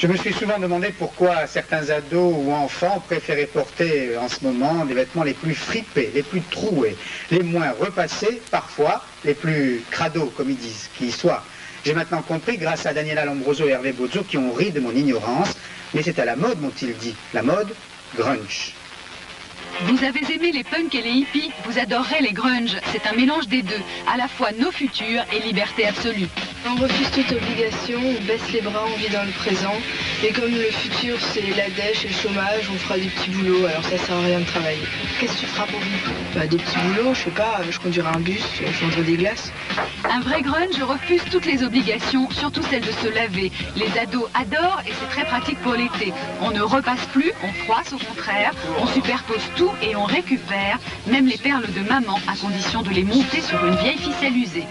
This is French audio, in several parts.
Je me suis souvent demandé pourquoi certains ados ou enfants préféraient porter en ce moment des vêtements les plus fripés, les plus troués, les moins repassés, parfois les plus crados, comme ils disent, qui soient. J'ai maintenant compris, grâce à Daniela Lombroso et Hervé Bozzo, qui ont ri de mon ignorance, mais c'est à la mode, m'ont-ils dit. La mode grunge. Vous avez aimé les punks et les hippies, vous adorerez les grunge. C'est un mélange des deux, à la fois nos futurs et liberté absolue. On refuse toute obligation, on baisse les bras, on vit dans le présent. Et comme le futur c'est la dèche et le chômage, on fera des petits boulots, alors ça sert à rien de travailler. Qu'est-ce que tu feras pour vivre? Des petits boulots, je sais pas, je conduirai un bus, je vendrai des glaces. Un vrai grunge refuse toutes les obligations, surtout celle de se laver. Les ados adorent et c'est très pratique pour l'été. On ne repasse plus, on froisse au contraire, on superpose tout et on récupère, même les perles de maman, à condition de les monter sur une vieille ficelle usée.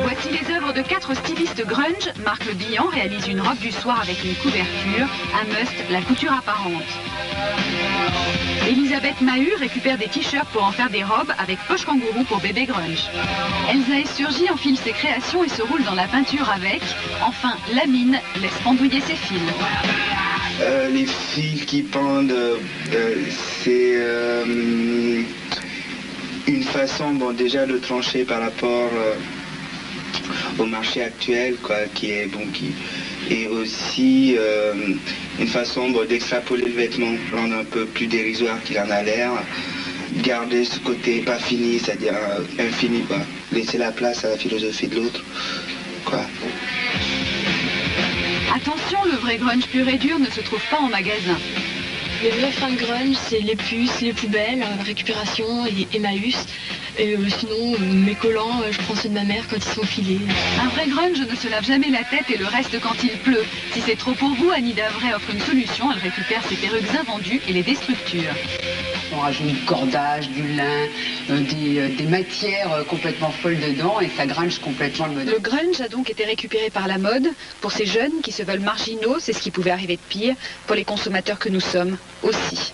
Voici les œuvres de 4 stylistes grunge. Marc Le Bihan réalise une robe du soir avec une couverture. Un must, la couture apparente. Elisabeth Mahut récupère des t-shirts pour en faire des robes avec poche kangourou pour bébé grunge. Elsa Esturgi enfile ses créations et se roule dans la peinture avec. Enfin, Lamine laisse pendouiller ses fils. Les fils qui pendent, c'est une façon, bon, déjà de trancher par rapport au marché actuel, quoi, qui est bon, et aussi une façon d'extrapoler le vêtement, rendre un peu plus dérisoire qu'il en a l'air, garder ce côté pas fini, c'est-à-dire infini, quoi, laisser la place à la philosophie de l'autre, quoi. Attention, le vrai grunge pur et dur ne se trouve pas en magasin. Les vrais fringues grunge, c'est les puces, les poubelles, récupération et Emmaüs. Et sinon, mes collants, je prends ceux de ma mère quand ils sont filés. Un vrai grunge ne se lave jamais la tête et le reste quand il pleut. Si c'est trop pour vous, Annie Davray offre une solution. Elle récupère ses perruques invendues et les déstructure. On rajoute du cordage, du lin, des matières complètement folles dedans et ça grunge complètement le modèle. Le grunge a donc été récupéré par la mode. Pour ces jeunes qui se veulent marginaux, c'est ce qui pouvait arriver de pire. Pour les consommateurs que nous sommes aussi.